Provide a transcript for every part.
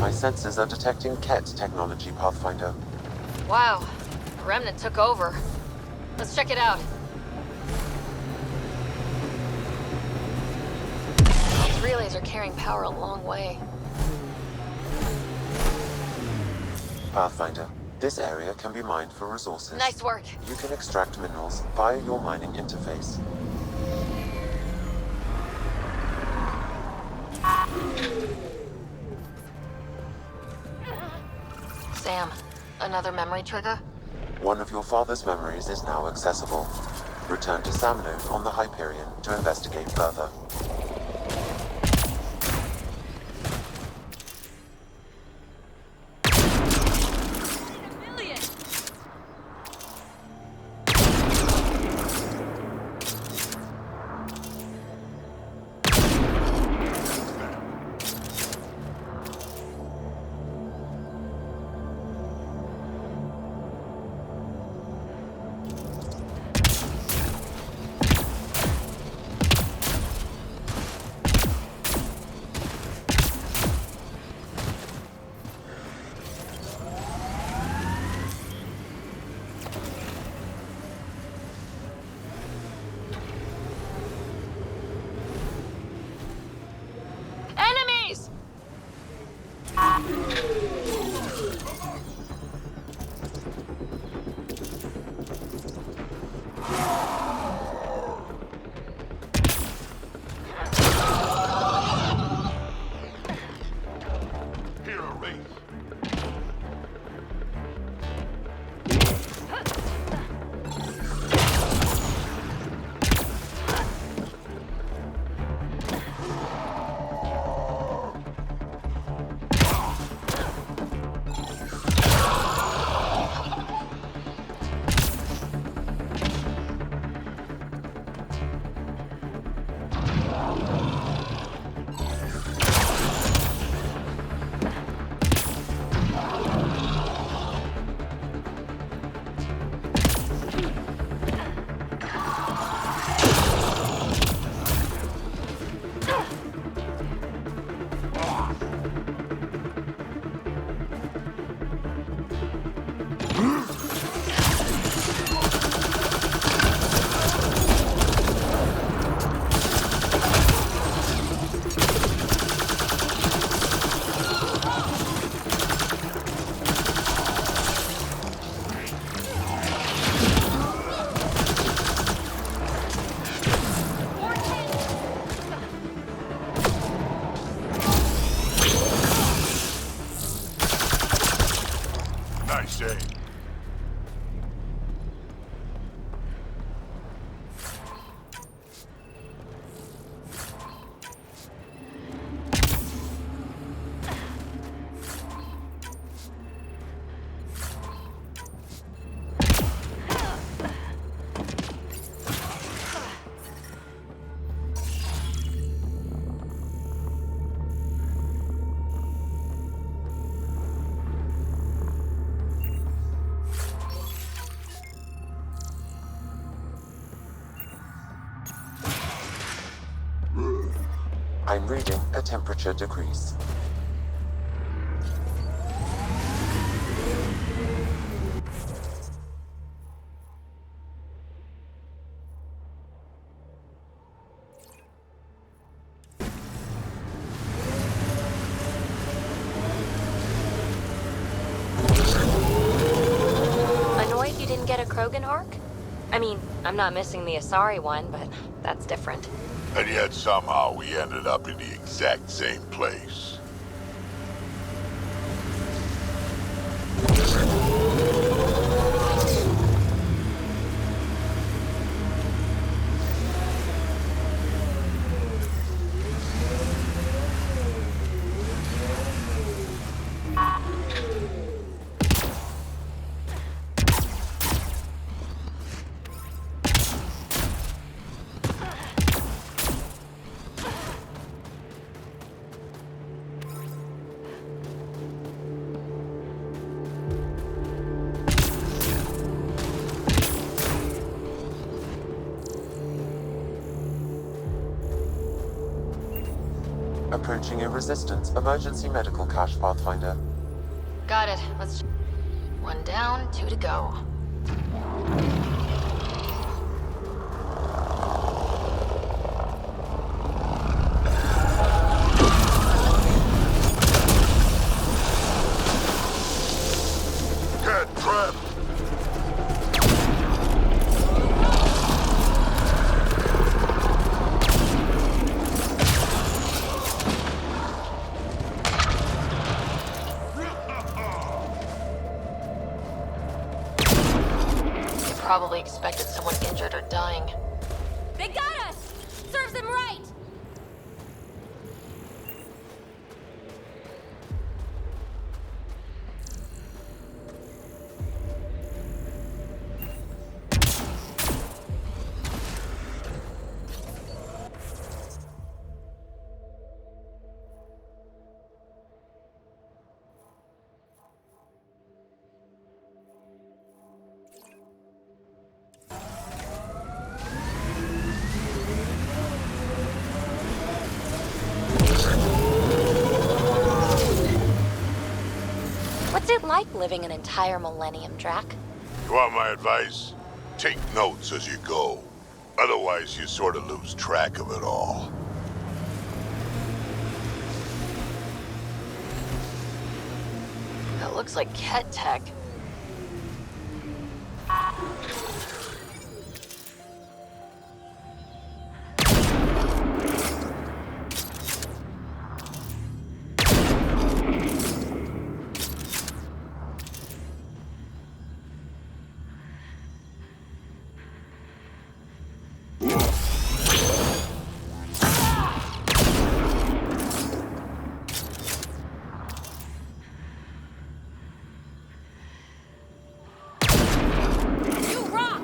My sensors are detecting KET technology, Pathfinder. Wow. The Remnant took over. Let's check it out. These relays are carrying power a long way. Pathfinder, this area can be mined for resources. Nice work. You can extract minerals via your mining interface. Sam, another memory trigger? One of your father's memories is now accessible. Return to Samno on the Hyperion to investigate further. Enemies! Nice aim. I'm reading a temperature decrease. Annoyed you didn't get a Krogan arc? I mean, I'm not missing the Asari one, but that's different. And yet somehow we ended up in the exact same place. Approaching a resistance emergency medical cache, Pathfinder. Got it. Let's... One down, two to go. Get trapped! Probably expected someone injured or dying. They got us! Serves them right! What's it like living an entire millennium, Drac? You want my advice? Take notes as you go. Otherwise, you sort of lose track of it all. That looks like Ket tech. You rock!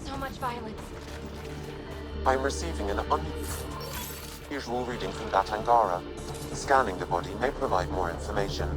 So much violence. I'm receiving an unusual reading from that Angara. Scanning the body may provide more information.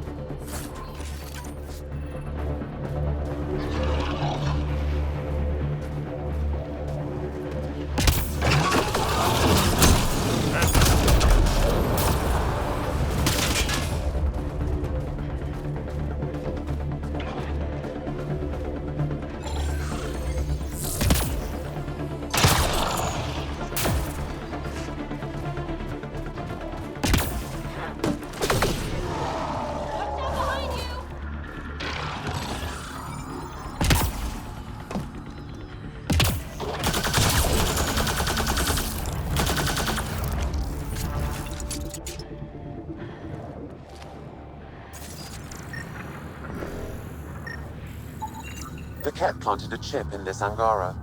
The Ket planted a chip in this Angara.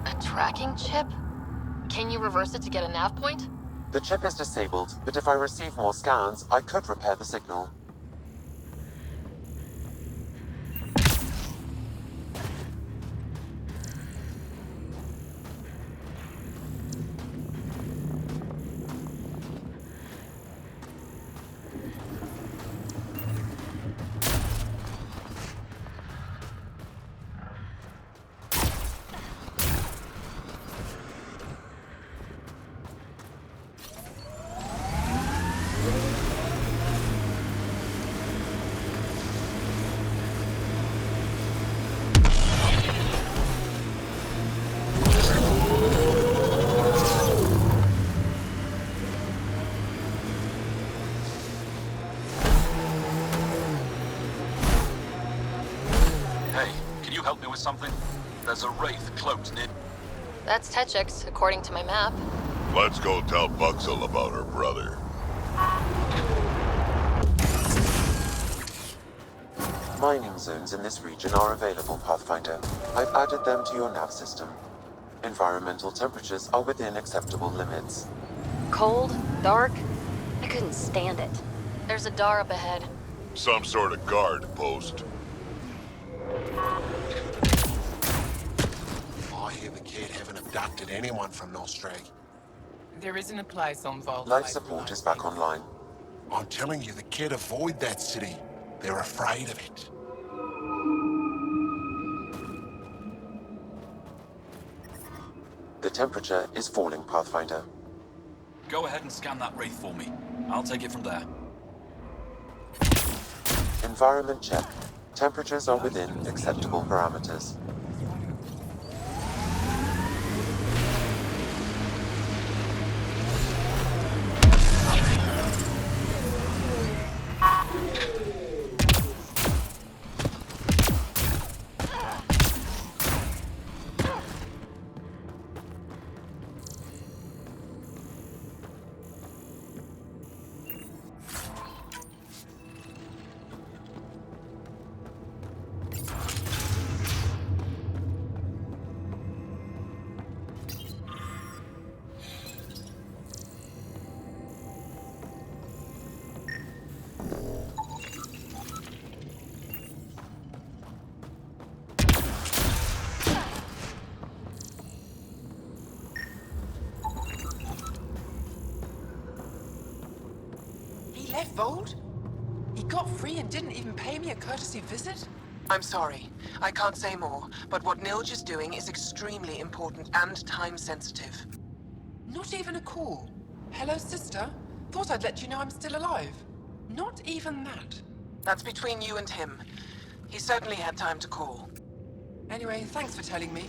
A tracking chip? Can you reverse it to get a nav point? The chip is disabled, but if I receive more scans, I could repair the signal. help me with something? There's a wraith cloaked near... That's Techix, according to my map. Let's go tell Buxel about her brother. Mining zones in this region are available, Pathfinder. I've added them to your nav system. Environmental temperatures are within acceptable limits. Cold? Dark? I couldn't stand it. There's a door up ahead. Some sort of guard post. I hear the kid haven't abducted anyone from Nostrag. There isn't a place on Voeld. Life support is back online. I'm telling you, the kid avoid that city. They're afraid of it. The temperature is falling, Pathfinder. Go ahead and scan that wraith for me. I'll take it from there. Environment check. Temperatures are within acceptable parameters. He left Voeld? He got free and didn't even pay me a courtesy visit? I'm sorry. I can't say more, but what Nilge is doing is extremely important and time-sensitive. Not even a call. Hello, sister. Thought I'd let you know I'm still alive. Not even that. That's between you and him. He certainly had time to call. Anyway, thanks for telling me.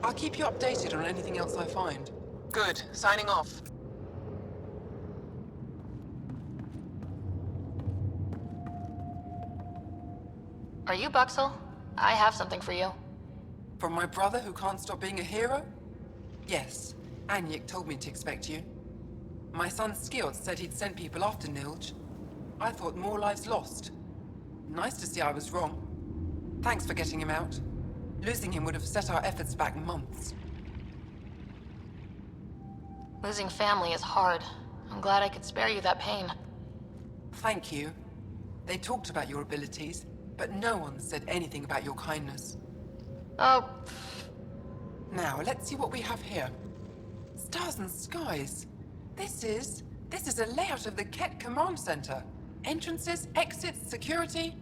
I'll keep you updated on anything else I find. Good. Signing off. Are you Buxel? I have something for you. From my brother who can't stop being a hero? Yes. Anyik told me to expect you. My son Skjord said he'd sent people after Nilge. I thought more lives lost. Nice to see I was wrong. Thanks for getting him out. Losing him would have set our efforts back months. Losing family is hard. I'm glad I could spare you that pain. Thank you. They talked about your abilities, but no one said anything about your kindness. Oh, Now, let's see what we have here. Stars and skies. This is a layout of the Ket Command Center. Entrances, exits, security.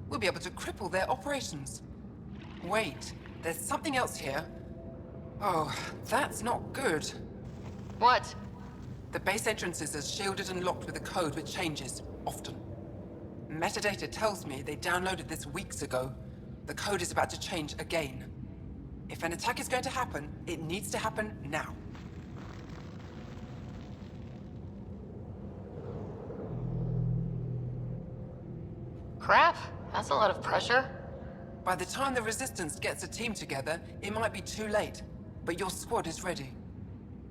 We'll be able to cripple their operations. Wait, there's something else here. Oh, that's not good. what? The base entrances are shielded and locked with a code which changes, often. Metadata tells me they downloaded this weeks ago. The code is about to change again. If an attack is going to happen, it needs to happen now. Crap, that's a lot of pressure. By the time the Resistance gets a team together, it might be too late, but your squad is ready.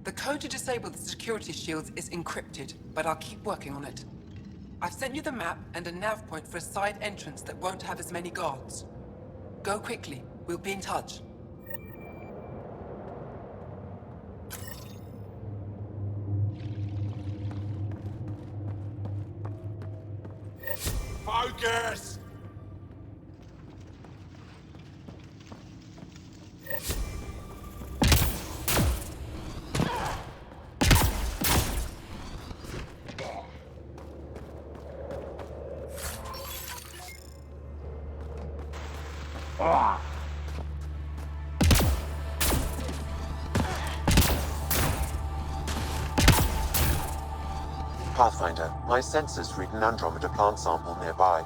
The code to disable the security shields is encrypted, but I'll keep working on it. I've sent you the map and a nav point for a side entrance that won't have as many guards. Go quickly, we'll be in touch. Focus! Pathfinder, my sensors read an Andromeda plant sample nearby.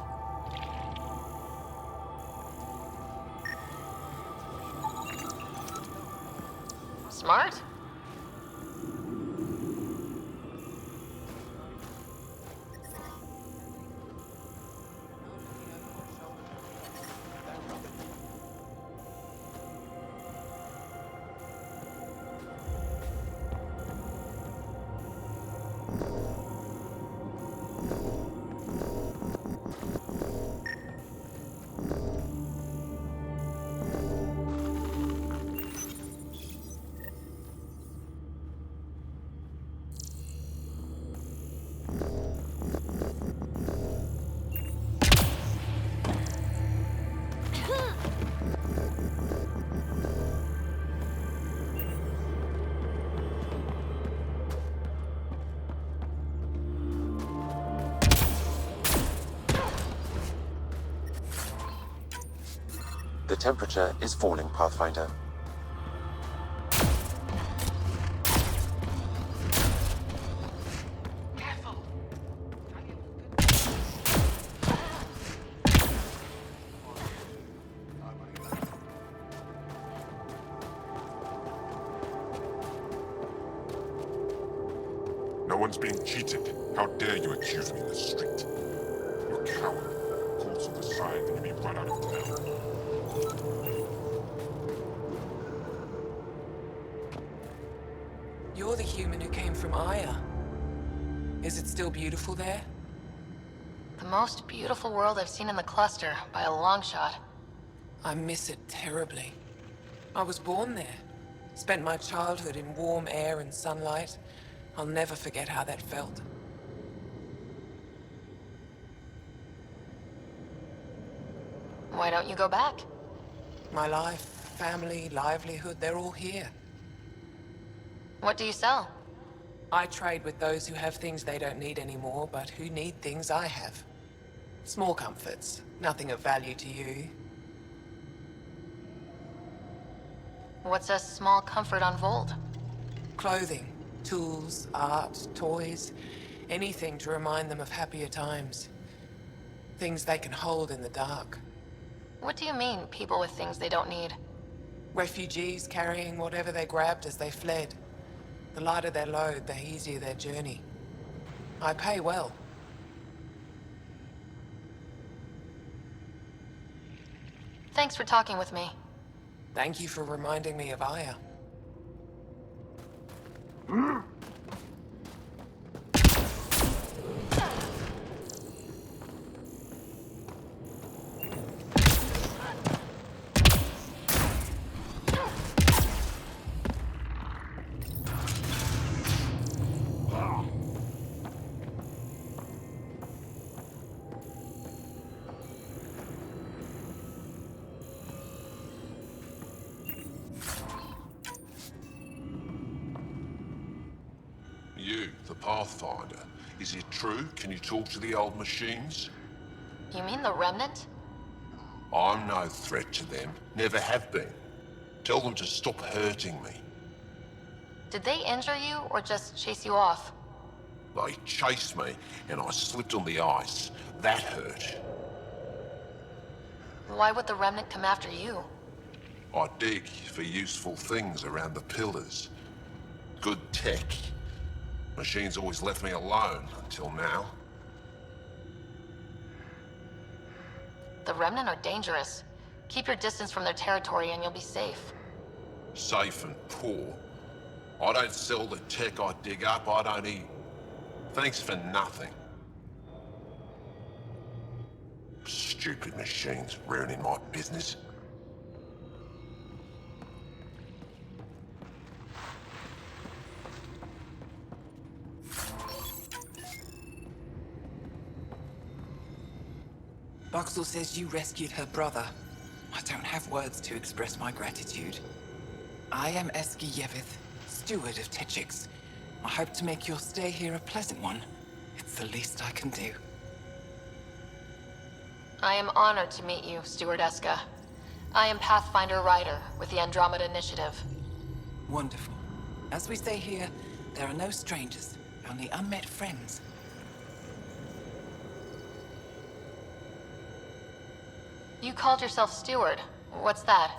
Smart? temperature is falling, Pathfinder. Careful. No one's being cheated. How dare you accuse me in the street? You're a coward. Calls to the side and you'll be run out of town. You're the human who came from Aya. Is it still beautiful there? The most beautiful world I've seen in the cluster, by a long shot. I miss it terribly. I was born there. Spent my childhood in warm air and sunlight. I'll never forget how that felt. Why don't you go back? My life, family, livelihood, they're all here. What do you sell? I trade with those who have things they don't need anymore, but who need things I have. Small comforts, nothing of value to you. What's a small comfort on Voeld? Clothing, tools, art, toys, anything to remind them of happier times. Things they can hold in the dark. What do you mean, people with things they don't need? Refugees carrying whatever they grabbed as they fled. The lighter their load, the easier their journey. I pay well. Thanks for talking with me. Thank you for reminding me of Aya. You, the Pathfinder. Is it true? Can you talk to the old machines? You mean the Remnant? I'm no threat to them. Never have been. Tell them to stop hurting me. Did they injure you, or just chase you off? They chased me, and I slipped on the ice. That hurt. Why would the Remnant come after you? I dig for useful things around the pillars. Good tech. Machines always left me alone until now. The Remnant are dangerous. Keep your distance from their territory and you'll be safe. Safe and poor. I don't sell the tech I dig up, I don't eat. Thanks for nothing. Stupid machines ruining my business. Boxall says you rescued her brother. I don't have words to express my gratitude. I am e24, steward of Techix. I hope to make your stay here a pleasant one. It's the least I can do. I am honored to meet you, Steward Eska. I am Pathfinder Ryder with the Andromeda Initiative. Wonderful. As we say here, there are no strangers, only unmet friends. You called yourself Steward. What's that?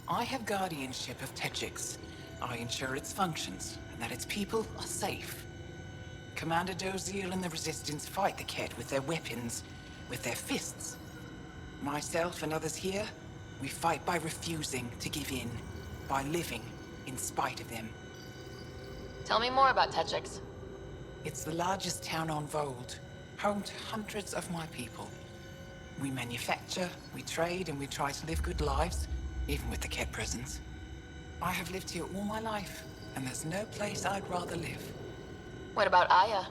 I have guardianship of Techix. I ensure its functions, and that its people are safe. Commander Doziel and the Resistance fight the Ket with their weapons, with their fists. Myself and others here, we fight by refusing to give in, by living in spite of them. Tell me more about Techix. It's the largest town on Voeld, home to hundreds of my people. We manufacture, we trade, and we try to live good lives, even with the Ket presence. I have lived here all my life, and there's no place I'd rather live. What about Aya?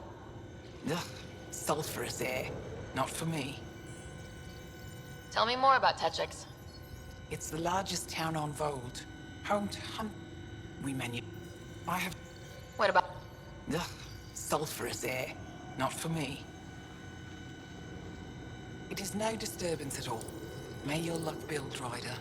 Ugh, sulfurous air. Not for me. Tell me more about Techix. It's the largest town on Voeld, home to I have... What about... Ugh, sulfurous air. Not for me. It is no disturbance at all. May your luck build, Ryder.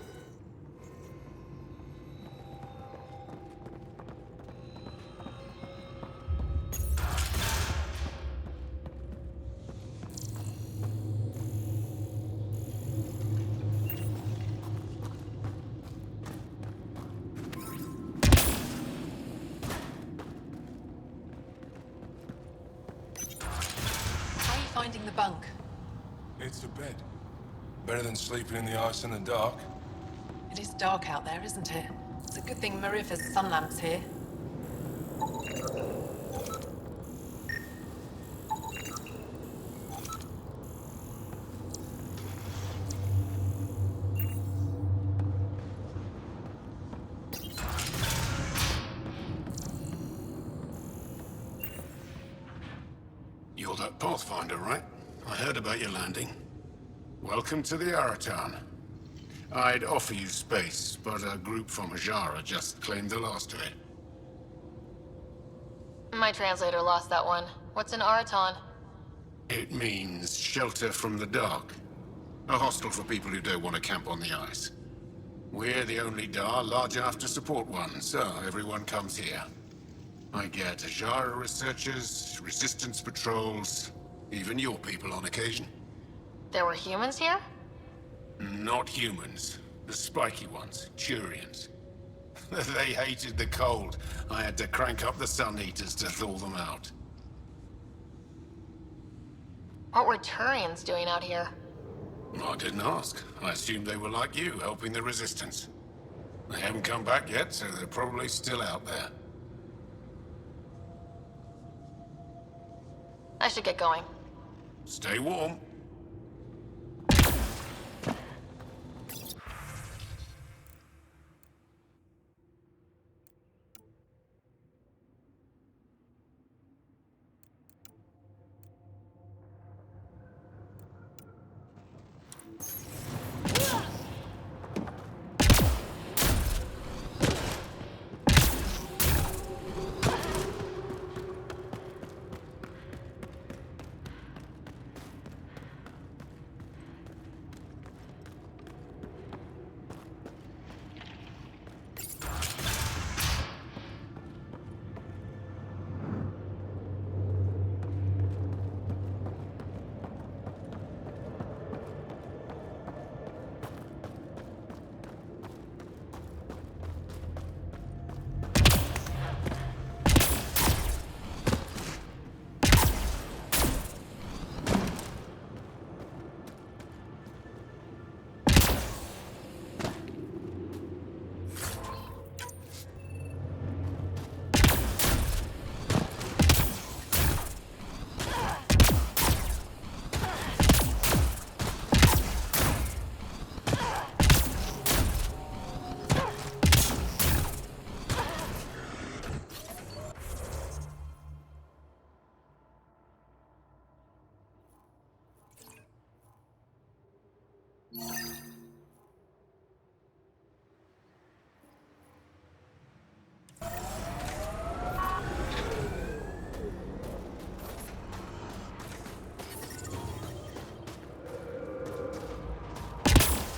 bunk? It's a bed. Better than sleeping in the ice in the dark. It is dark out there, isn't it? It's a good thing Marifa's sun lamp's here. You're that Pathfinder, right? I heard about your landing. Welcome to the Araton. I'd offer you space, but a group from Ajara just claimed the last of it. My translator lost that one. What's an Araton? It means shelter from the dark. A hostel for people who don't want to camp on the ice. We're the only Dar large enough to support one, so everyone comes here. I get Ajara researchers, resistance patrols, even your people on occasion. There were humans here? Not humans. The spiky ones, Turians. They hated the cold. I had to crank up the sun heaters to thaw them out. What were Turians doing out here? I didn't ask. I assumed they were like you, helping the resistance. They haven't come back yet, so they're probably still out there. I should get going. Stay warm.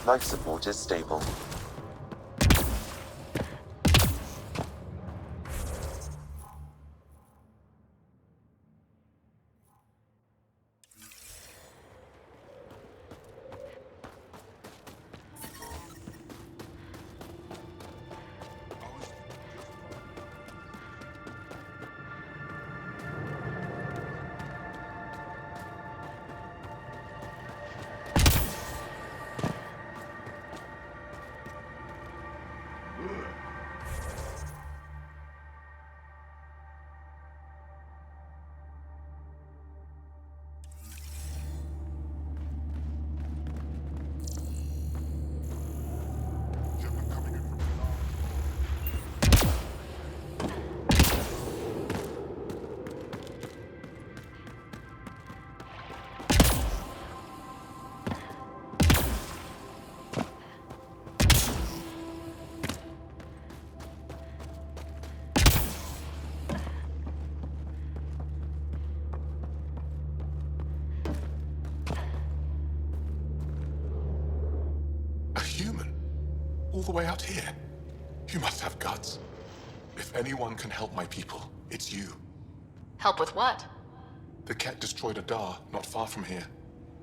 Life support is stable. All the way out here. You must have guts. If anyone can help my people, it's you. Help with what? The Ket destroyed a Dar not far from here.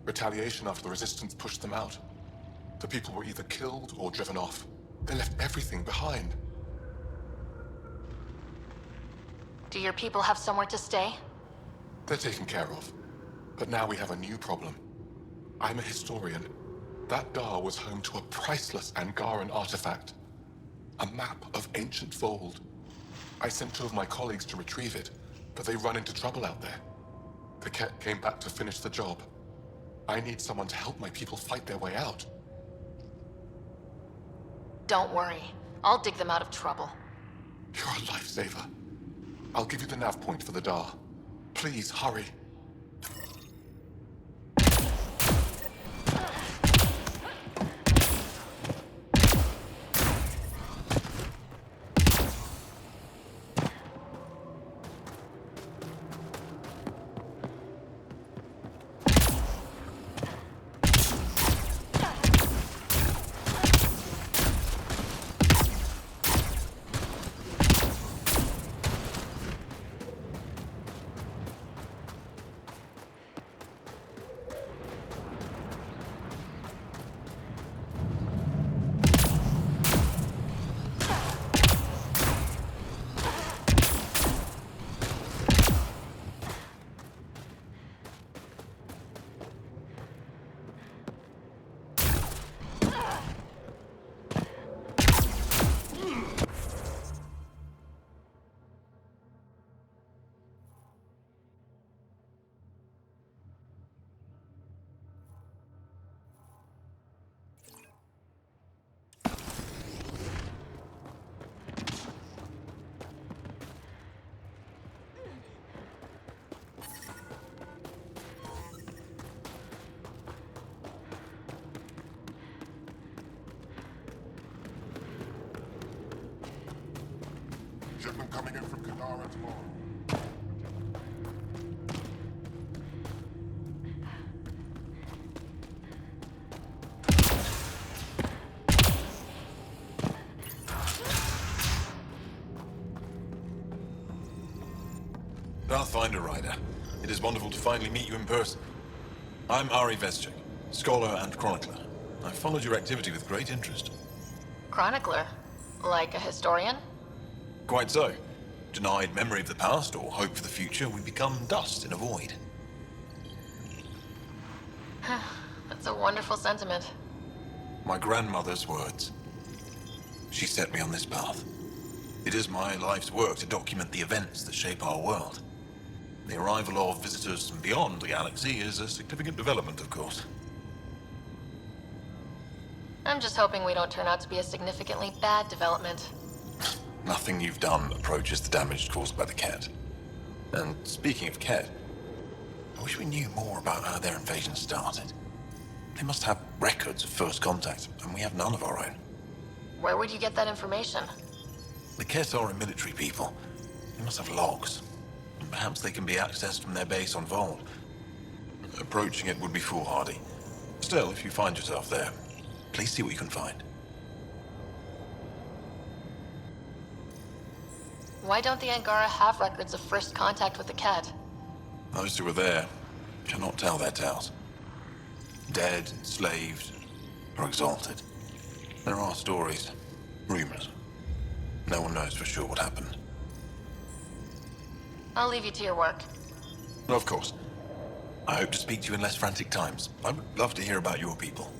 Retaliation after the Resistance pushed them out. The people were either killed or driven off. They left everything behind. Do your people have somewhere to stay? They're taken care of. But now we have a new problem. I'm a historian. That Dar was home to a priceless Angaran artifact. A map of ancient Voeld. I sent two of my colleagues to retrieve it, but they run into trouble out there. The Ket came back to finish the job. I need someone to help my people fight their way out. Don't worry. I'll dig them out of trouble. You're a lifesaver. I'll give you the nav point for the Dar. Please, hurry. Shipment coming in from Kadara tomorrow. Pathfinder Rider, it is wonderful to finally meet you in person. I'm Ari Veschik, scholar and chronicler. I've followed your activity with great interest. Chronicler? Like a historian? Quite so. Denied memory of the past or hope for the future, we become dust in a void. That's a wonderful sentiment. My grandmother's words. She set me on this path. It is my life's work to document the events that shape our world. The arrival of visitors from beyond the galaxy is a significant development, of course. I'm just hoping we don't turn out to be a significantly bad development. Nothing you've done approaches the damage caused by the Ket. And speaking of Ket, I wish we knew more about how their invasion started. They must have records of first contact, and we have none of our own. Where would you get that information? The Ket are a military people. They must have logs. And perhaps they can be accessed from their base on Voeld. Approaching it would be foolhardy. Still, if you find yourself there, please see what you can find. Why don't the Angara have records of first contact with the Ket? Those who were there cannot tell their tales. Dead, enslaved, or exalted. There are stories, rumors. No one knows for sure what happened. I'll leave you to your work. Of course. I hope to speak to you in less frantic times. I would love to hear about your people.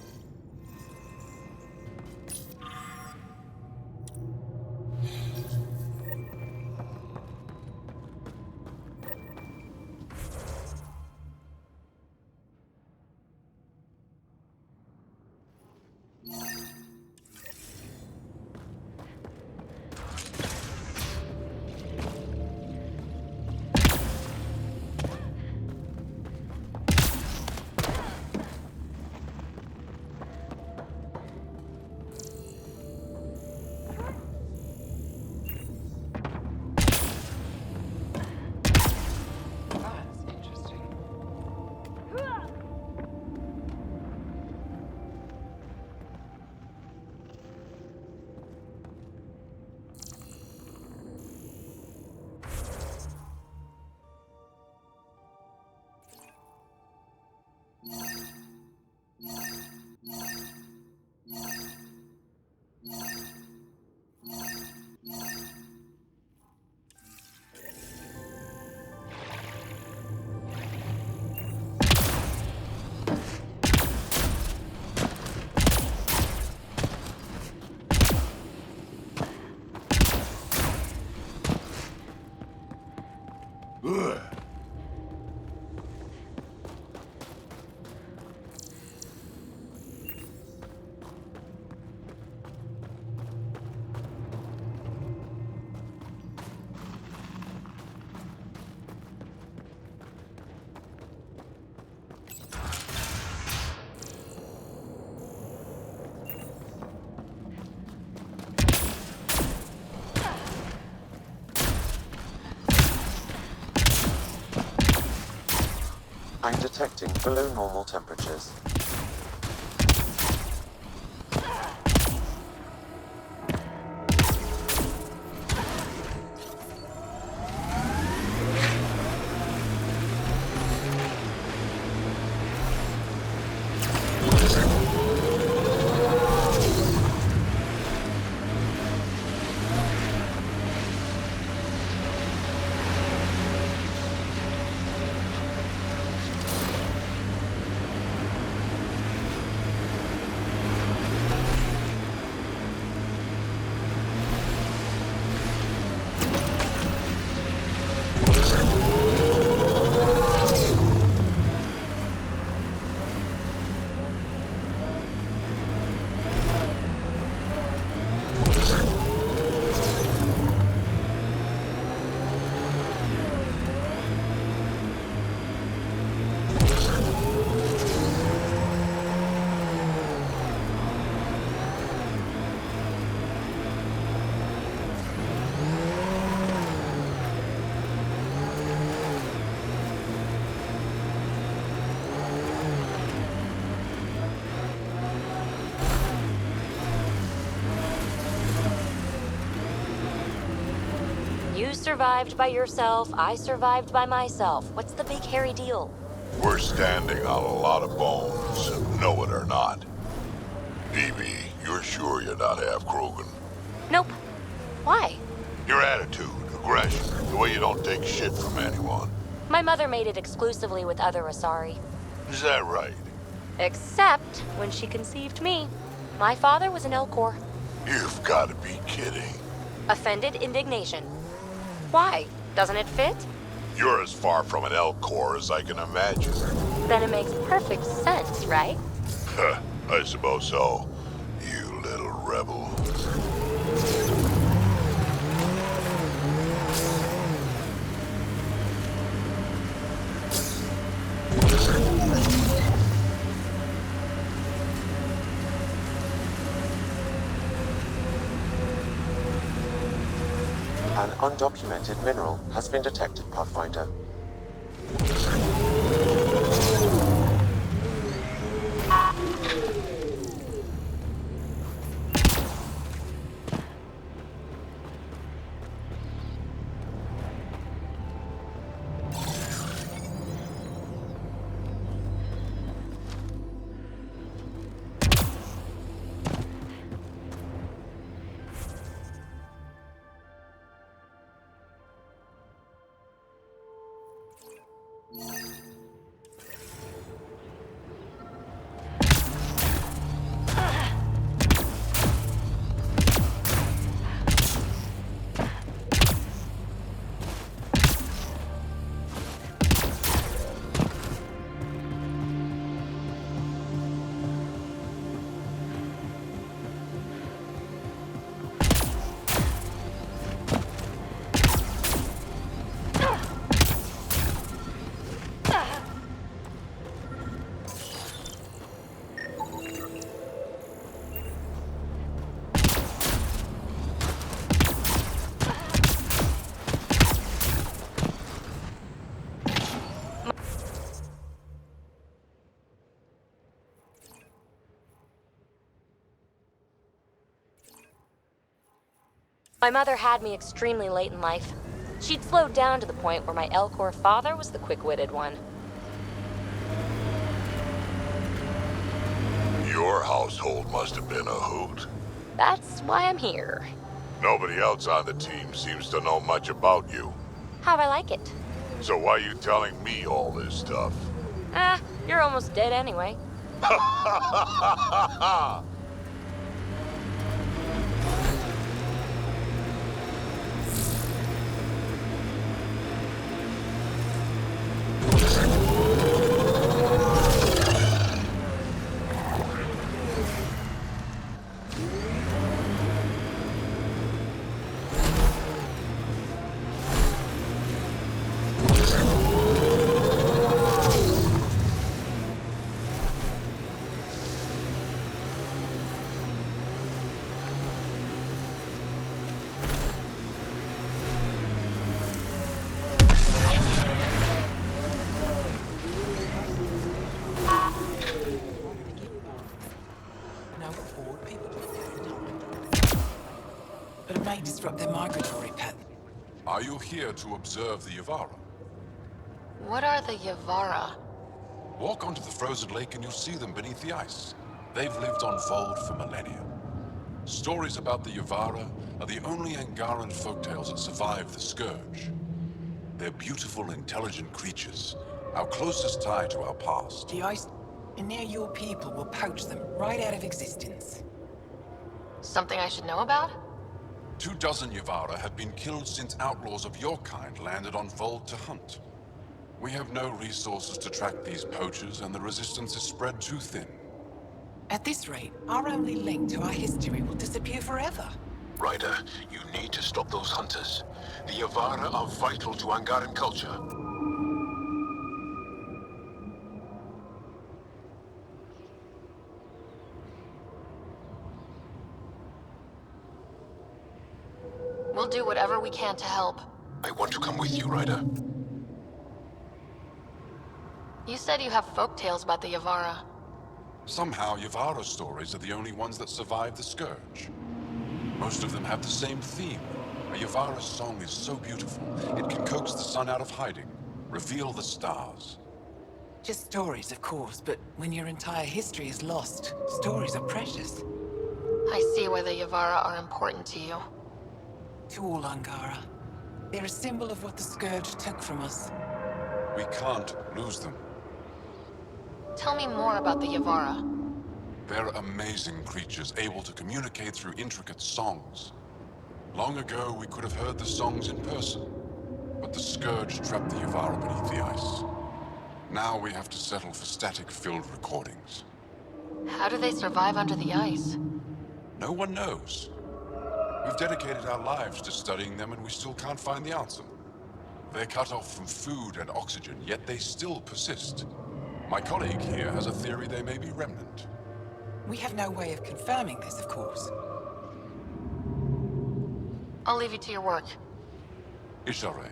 I'm detecting below normal temperatures. You survived by yourself, I survived by myself. What's the big hairy deal? We're standing on a lot of bones, know it or not. DB, you're sure you're not half Krogan? Nope. Why? Your attitude, aggression, the way you don't take shit from anyone. My mother made it exclusively with other Asari. Is that right? Except when she conceived me. My father was an Elcor. You've got to be kidding. Offended indignation. Why? Doesn't it fit? You're as far from an Elcor as I can imagine. Then it makes perfect sense, right? I suppose so. You little rebel. An undocumented mineral has been detected, Pathfinder. My mother had me extremely late in life. She'd slowed down to the point where my Elcor father was the quick-witted one. Your household must have been a hoot. That's why I'm here. Nobody else on the team seems to know much about you. How'd I like it? So why are you telling me all this stuff? You're almost dead anyway. but it may disrupt their migratory pattern. Are you here to observe the Yavara? What are the Yavara? Walk onto the frozen lake and you'll see them beneath the ice. They've lived on Voeld for millennia. Stories about the Yavara are the only Angaran folktales that survive the Scourge. They're beautiful, intelligent creatures, our closest tie to our past. The ice, and now your people will poach them right out of existence. Something I should know about? 24 Yavara have been killed since outlaws of your kind landed on Voeld to hunt. We have no resources to track these poachers, and the resistance is spread too thin. At this rate, our only link to our history will disappear forever. Ryder, you need to stop those hunters. The Yavara are vital to Angaran culture. We'll do whatever we can to help. I want to come with you, Ryder. You said you have folktales about the Yavara. Somehow, Yavara stories are the only ones that survive the Scourge. Most of them have the same theme. A Yavara song is so beautiful, it can coax the sun out of hiding, reveal the stars. Just stories, of course, but when your entire history is lost, stories are precious. I see why the Yavara are important to you. To all Angara. They're a symbol of what the Scourge took from us. We can't lose them. Tell me more about the Yavara. They're amazing creatures, able to communicate through intricate songs. Long ago, we could have heard the songs in person, but the Scourge trapped the Yavara beneath the ice. Now we have to settle for static-filled recordings. How do they survive under the ice? No one knows. We've dedicated our lives to studying them, and we still can't find the answer. They're cut off from food and oxygen, yet they still persist. My colleague here has a theory they may be remnant. We have no way of confirming this, of course. I'll leave you to your work. Ishare.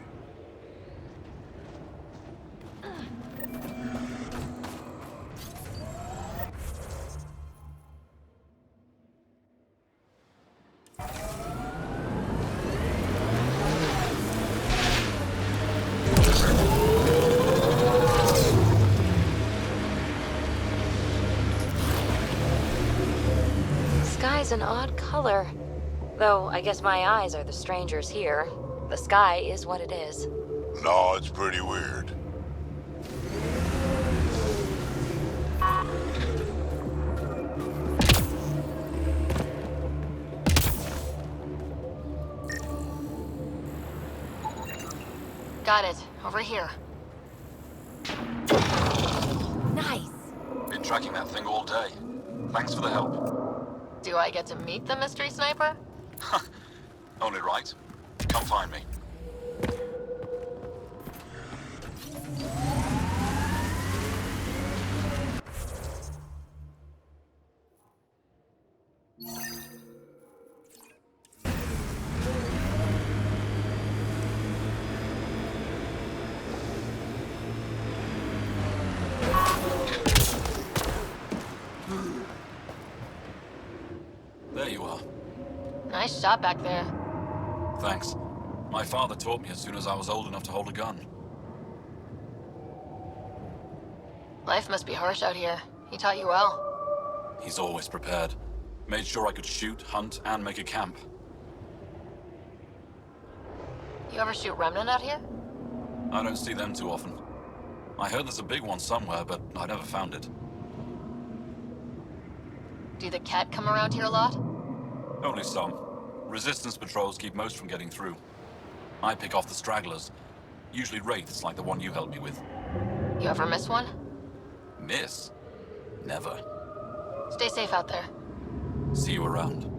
Sky's an odd color. Though, I guess my eyes are the strangers here. The sky is what it is. No, it's pretty weird. Got it. Over here. Nice! Been tracking that thing all day. Thanks for the help. Do I get to meet the mystery sniper? Only right. Come find me. There you are. Nice shot back there. Thanks. My father taught me as soon as I was old enough to hold a gun. Life must be harsh out here. He taught you well. He's always prepared. Made sure I could shoot, hunt, and make a camp. You ever shoot Remnant out here? I don't see them too often. I heard there's a big one somewhere, but I never found it. Do the Cat come around here a lot? Only some. Resistance patrols keep most from getting through. I pick off the stragglers. Usually wraiths like the one you helped me with. You ever miss one? Miss? Never. Stay safe out there. See you around.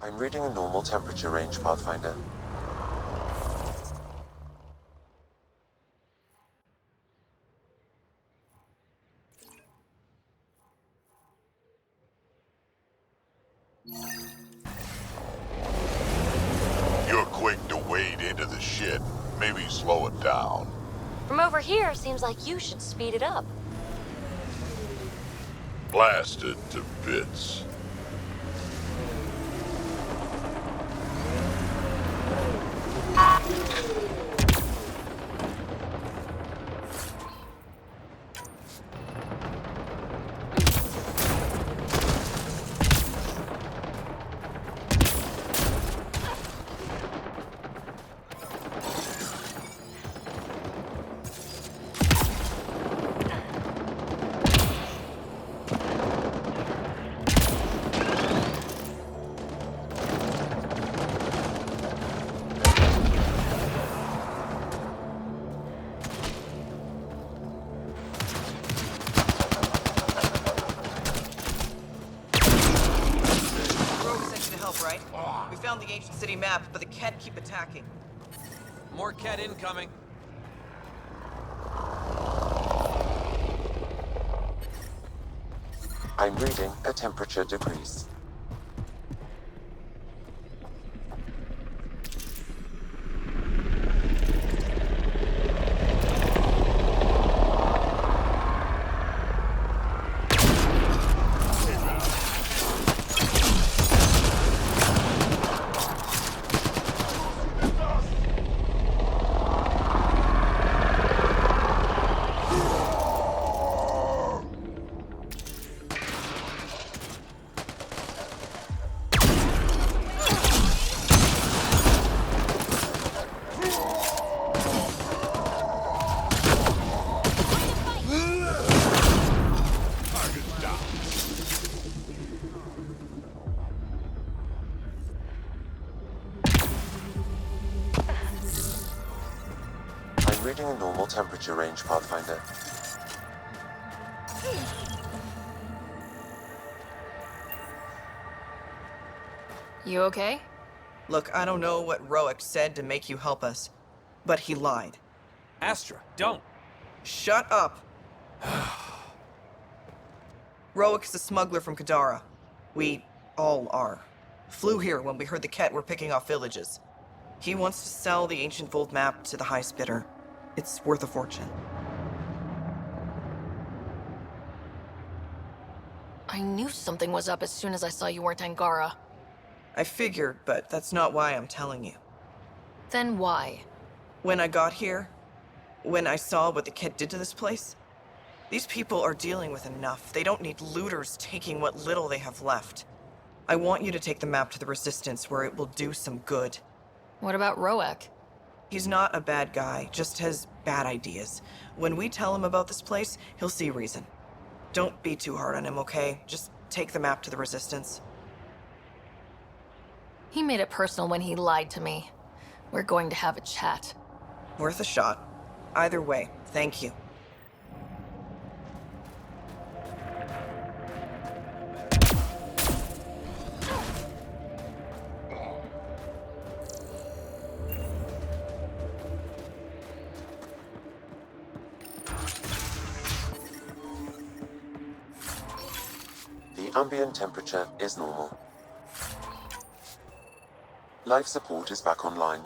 I'm reading a normal temperature range, Pathfinder. You're quick to wade into the shit. Maybe slow it down. From over here, seems like you should speed it up. Blasted to bits. Right? We found the ancient city map, but the Ket keep attacking. More Ket incoming. I'm reading a temperature decrease. Reading a normal temperature range, Pathfinder. You okay? Look, I don't know what Roic said to make you help us, but he lied. Astra, don't. Shut up. Roic is a smuggler from Kadara. We all are. Flew here when we heard the Ket were picking off villages. He wants to sell the ancient Voeld map to the highest bidder. It's worth a fortune. I knew something was up as soon as I saw you weren't Angara. I figured, but that's not why I'm telling you. Then why? When I got here, when I saw what the Ket did to this place, these people are dealing with enough. They don't need looters taking what little they have left. I want you to take the map to the Resistance where it will do some good. What about Roic? He's not a bad guy, just has bad ideas. When we tell him about this place, he'll see reason. Don't be too hard on him, okay? Just take the map to the Resistance. He made it personal when he lied to me. We're going to have a chat. Worth a shot. Either way, thank you. The ambient temperature is normal. Life support is back online.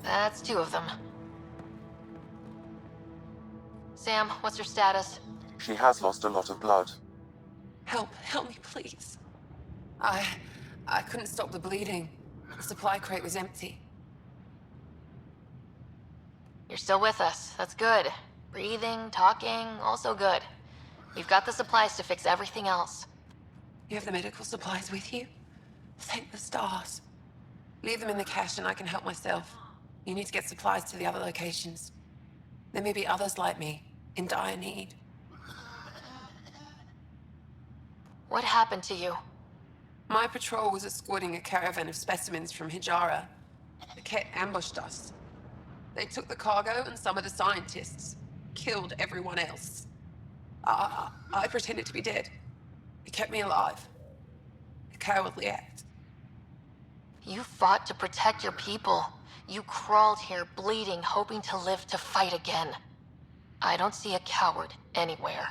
That's 2 of them. Sam, what's her status? She has lost a lot of blood. Help me, please. I couldn't stop the bleeding. The supply crate was empty. You're still with us. That's good. Breathing, talking, also good. We've got the supplies to fix everything else. You have the medical supplies with you? Thank the stars. Leave them in the cache and I can help myself. You need to get supplies to the other locations. There may be others like me, in dire need. What happened to you? My patrol was escorting a caravan of specimens from Hijara. The Ket ambushed us. They took the cargo and some of the scientists. Killed everyone else. I pretended to be dead. It kept me alive. A cowardly act. You fought to protect your people. You crawled here bleeding, hoping to live to fight again. I don't see a coward anywhere.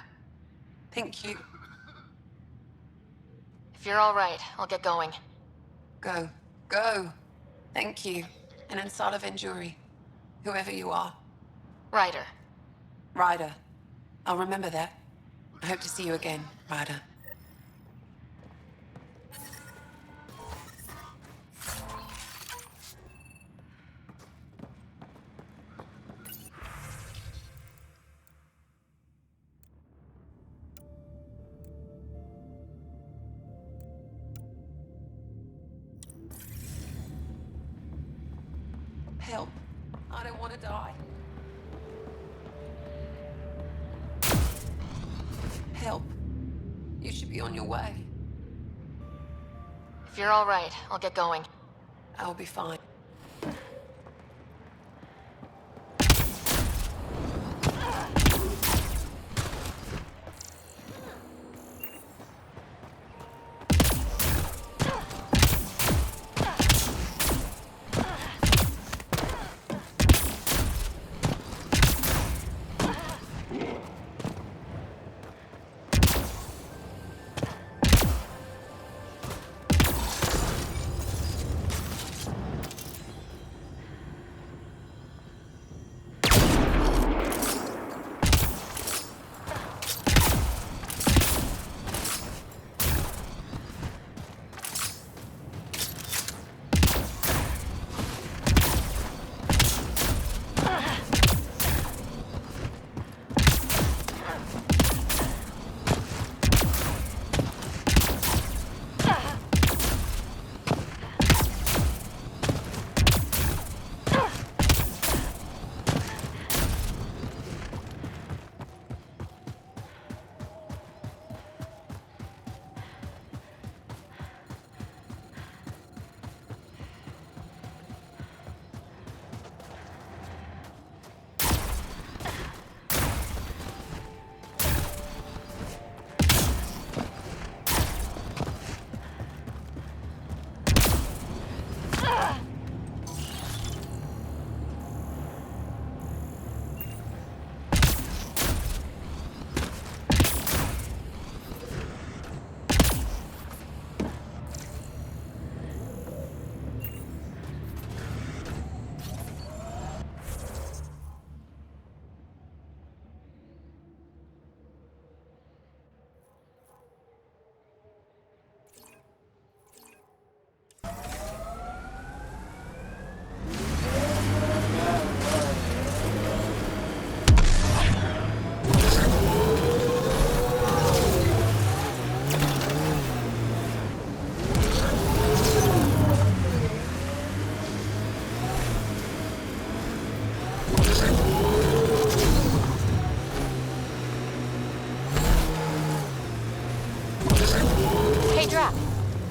Thank you. If you're all right, I'll get going. Go. Go. Thank you. And Ansala Venjuri. Whoever you are. Ryder. Ryder. I'll remember that. I hope to see you again, Ryder. Help. I don't want to die. Help. You should be on your way. If you're all right, I'll get going. I'll be fine.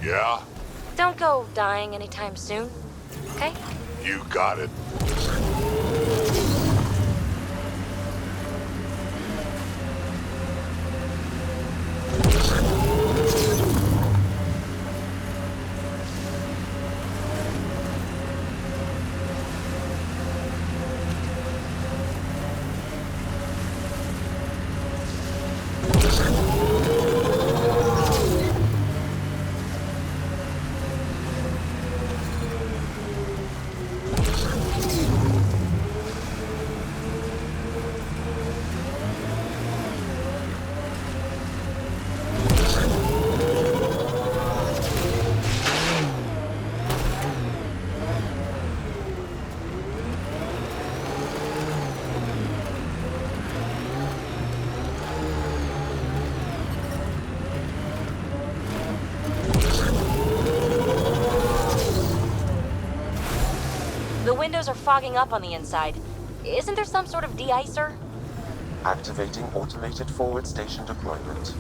Yeah? Don't go dying anytime soon, okay? You got it. windows are fogging up on the inside. Isn't there some sort of de-icer? Activating automated forward station deployment.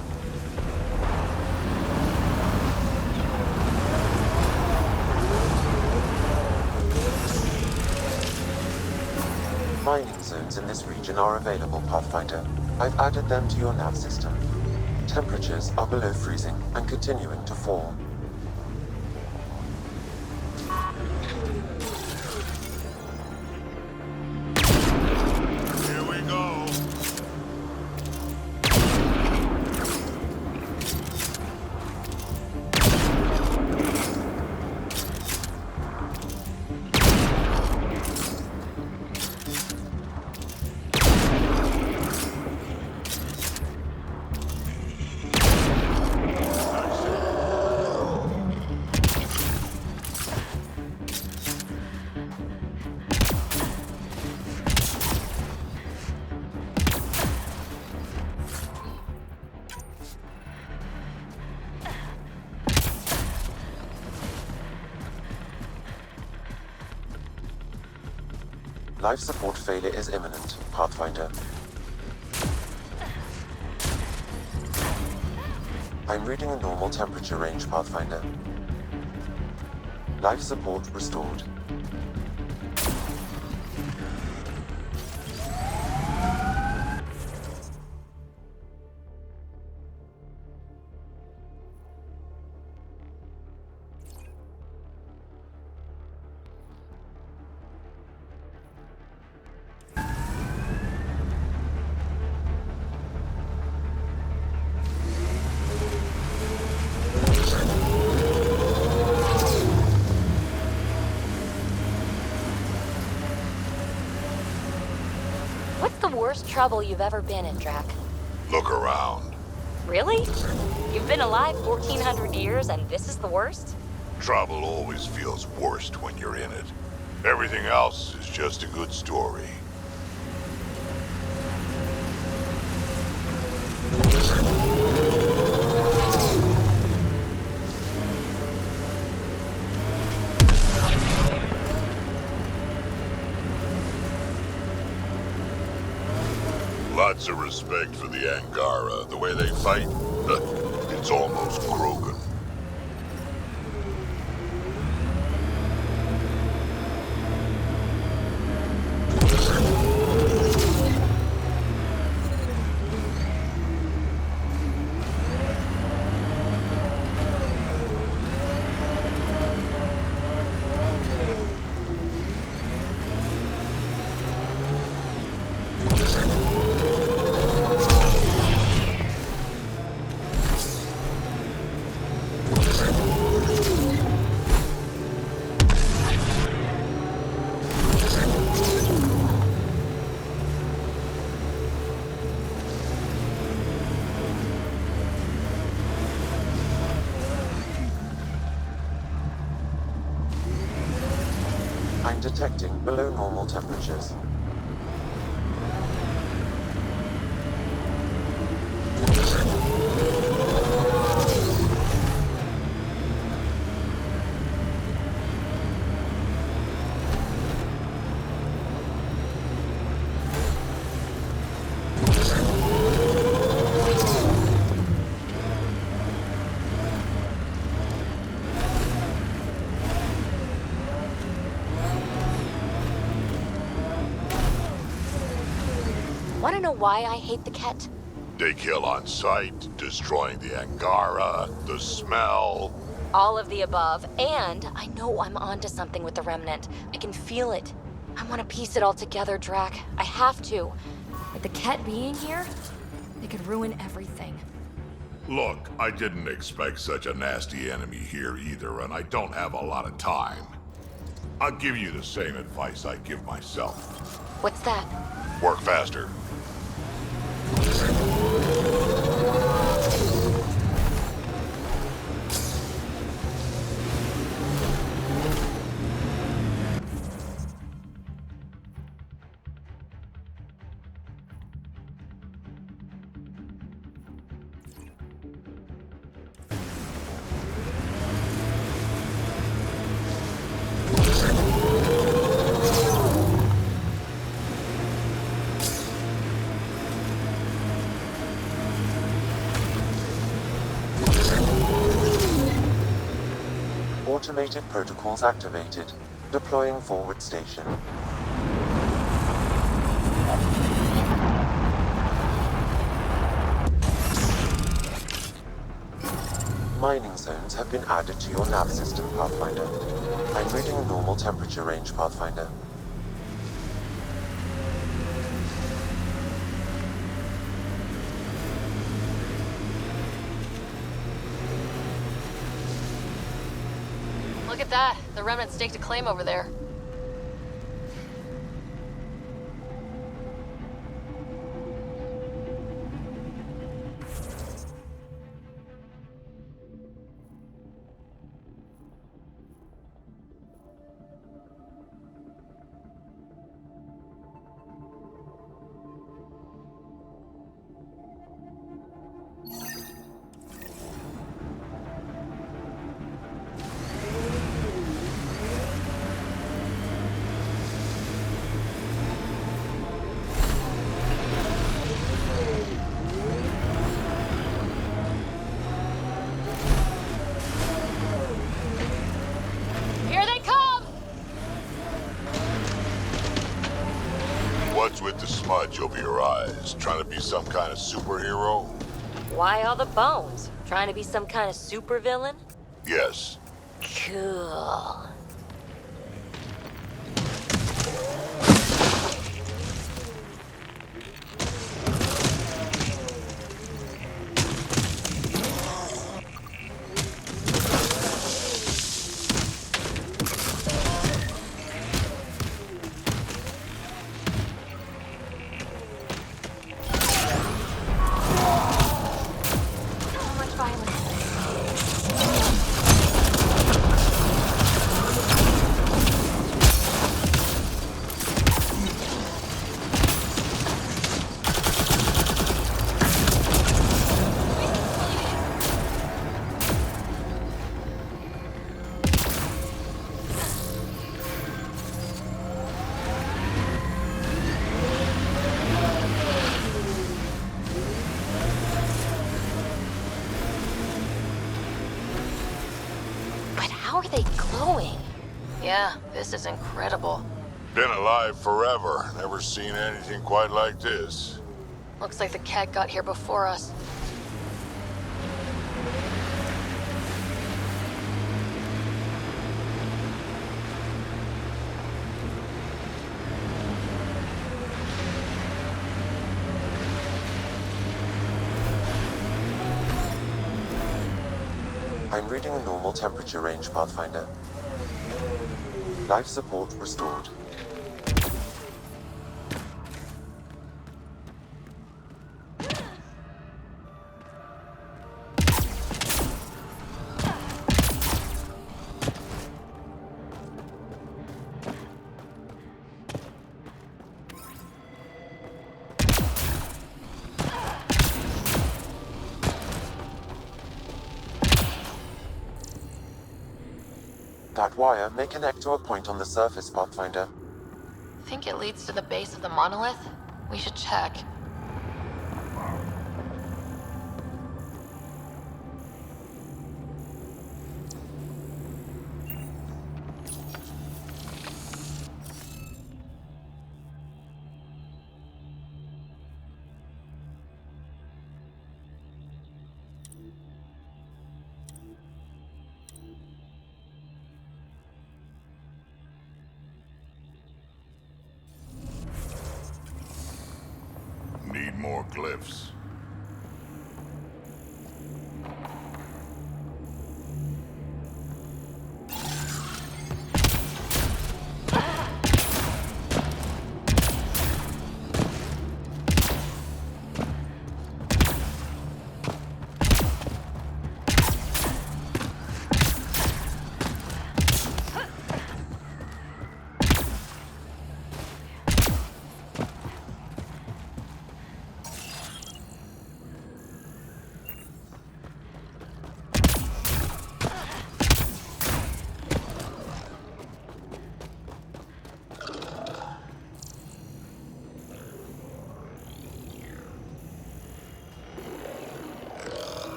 Mining zones in this region are available, Pathfinder. I've added them to your nav system. Temperatures are below freezing and continuing to fall. Here we go. Life support failure is imminent, Pathfinder. I'm reading a normal temperature range, Pathfinder. Life support restored. What's the worst trouble you've ever been in, Drac? Look around. Really? You've been alive 1,400 years and this is the worst? Trouble always feels worst when you're in it. Everything else is just a good story. Lots of respect for the Angara. The way they fight, it's almost Krogan. I'm detecting below normal temperatures. Want to know why I hate the Ket? They kill on sight, destroying the Angara, the smell. All of the above, and I know I'm onto something with the Remnant. I can feel it. I want to piece it all together, Drac. I have to. With the Ket being here, they could ruin everything. Look, I didn't expect such a nasty enemy here either, and I don't have a lot of time. I'll give you the same advice I give myself. What's that? Work faster. Automated protocols activated. Deploying forward station. Mining zones have been added to your nav system, Pathfinder. I'm reading normal temperature range, Pathfinder. Look at that. The Remnant staked a claim over there. Here they come! What's with the smudge over your eyes? Trying to be some kind of superhero? Why all the bones? Trying to be some kind of supervillain? Yes. Cool. How are they glowing? Yeah, this is incredible. Been alive forever. Never seen anything quite like this. Looks like the cat got here before us. I'm reading a normal temperature range, Pathfinder. Life support restored. That wire may connect to a point on the surface, Pathfinder. Think it leads to the base of the monolith? We should check. Need more glyphs.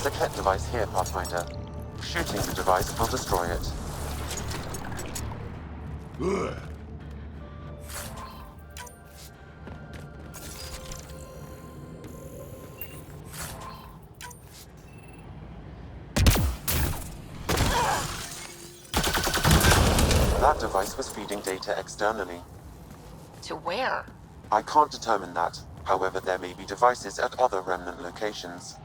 There's a Ket device here, Pathfinder. Shooting the device will destroy it. Ugh. That device was feeding data externally. To where? I can't determine that. However, there may be devices at other Remnant locations.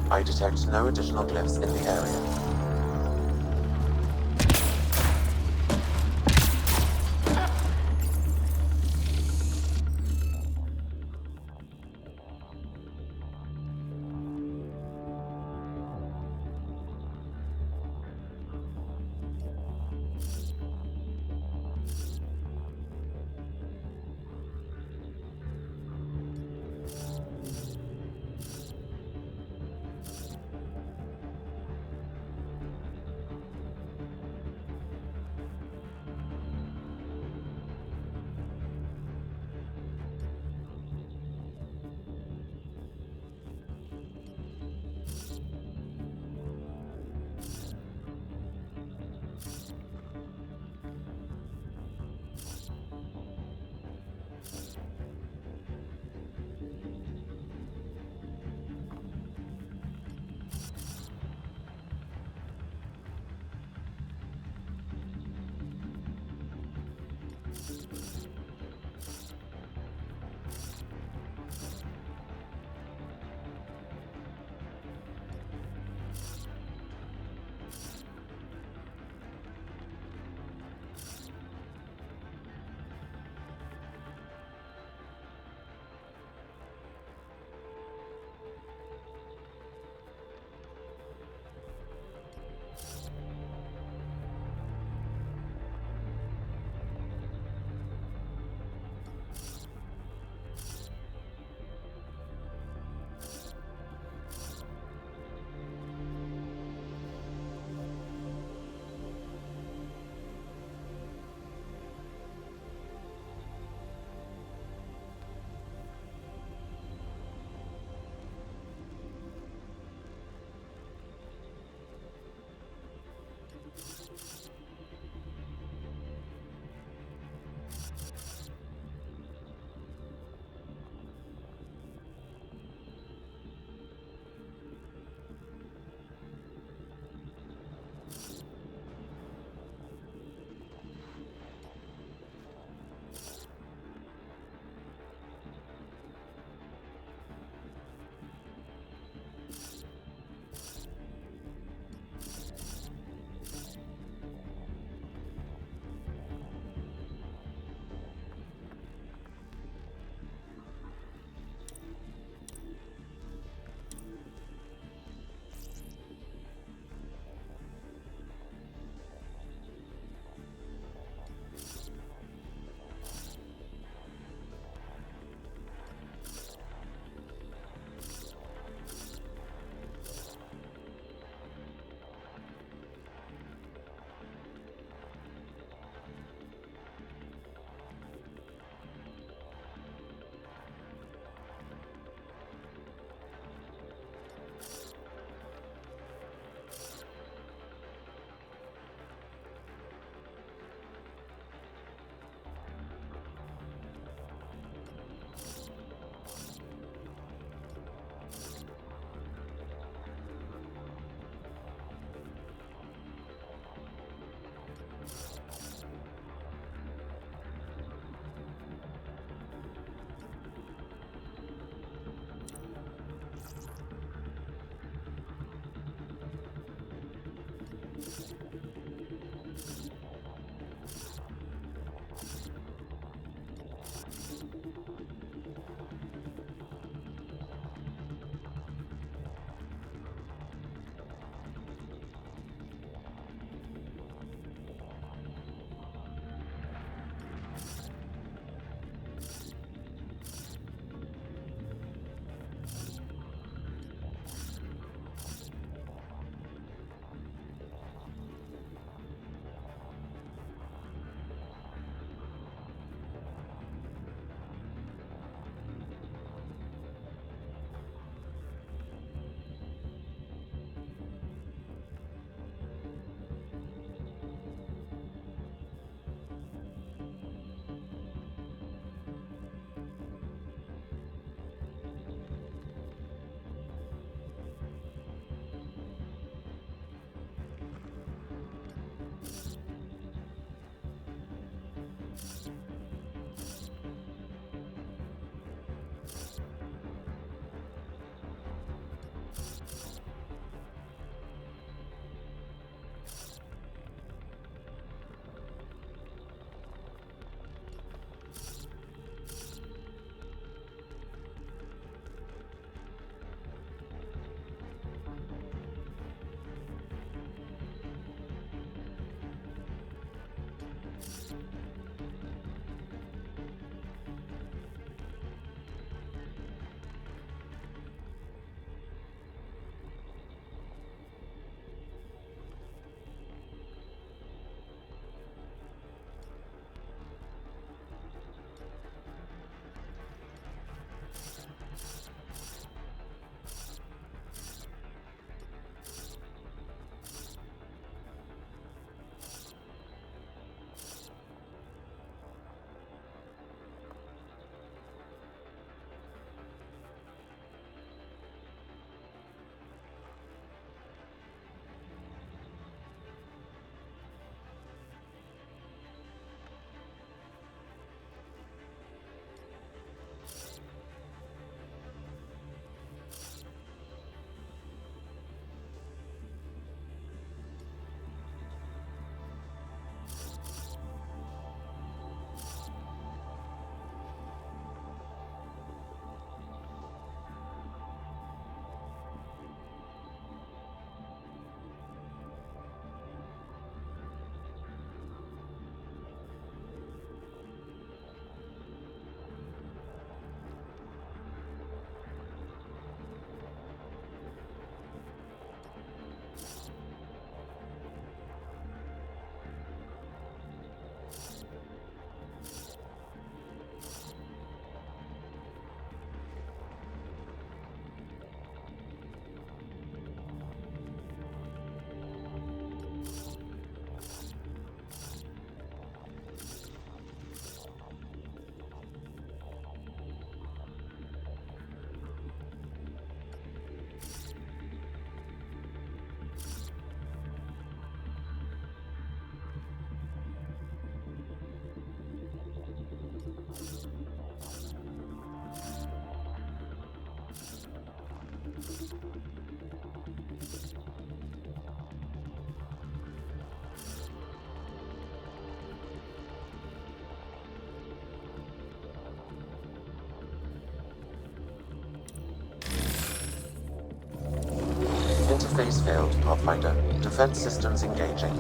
I detect no additional glyphs in the area. Interface failed, Pathfinder. Defense systems engaging.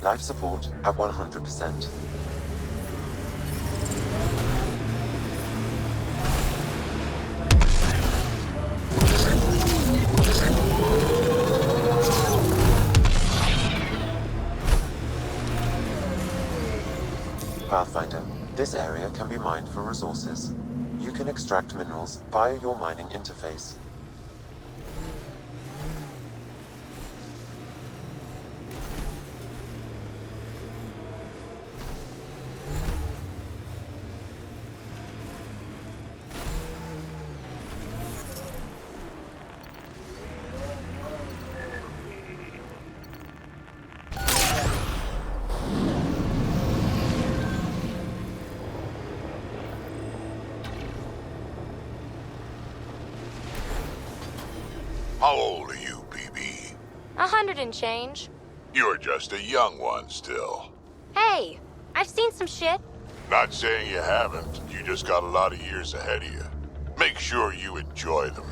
Life support at 100%. Pathfinder, this area can be mined for resources. You can extract minerals via your mining interface. How old are you, BB? 100 and change. You're just a young one still. Hey, I've seen some shit. Not saying you haven't. You just got a lot of years ahead of you. Make sure you enjoy them.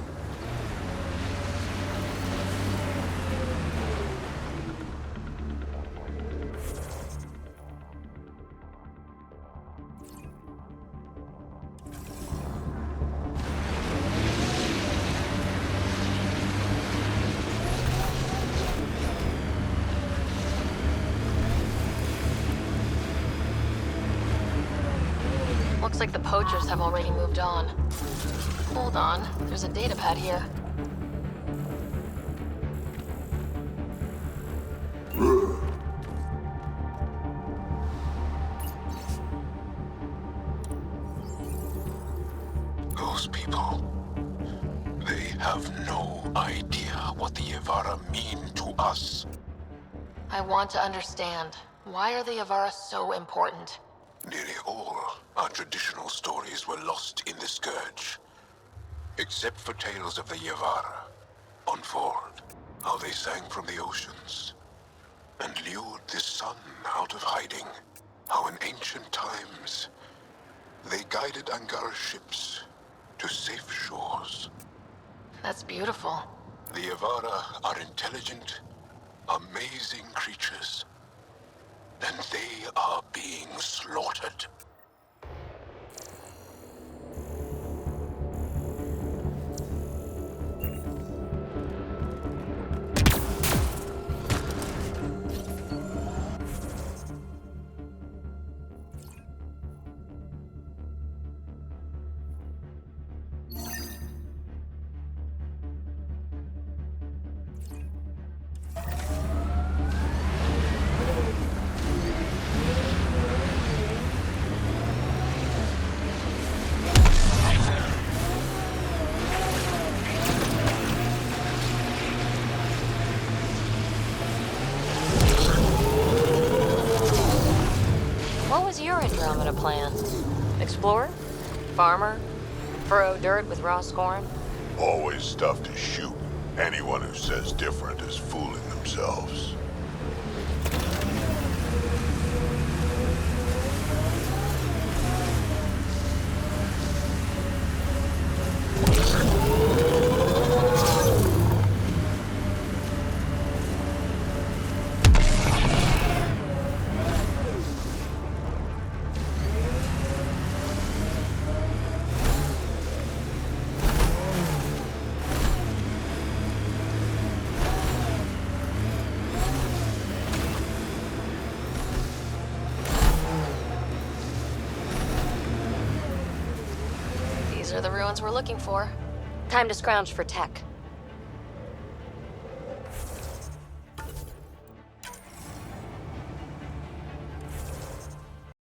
Looks like the poachers have already moved on. Hold on, there's a datapad here. Those people, they have no idea what the Yavara mean to us. I want to understand. Why are the Yavara so important? Nearly all our traditional stories were lost in the Scourge. Except for tales of the Yavara on Voeld, how they sang from the oceans and lured the sun out of hiding. How in ancient times they guided Angara ships to safe shores. That's beautiful. The Yavara are intelligent, amazing creatures, and they are being slaughtered. What was your Andromeda plan? Explorer? Farmer? Furrow dirt with raw scorn? Always stuff to shoot. Anyone who says different is fooling themselves. These are the ruins we're looking for. Time to scrounge for tech.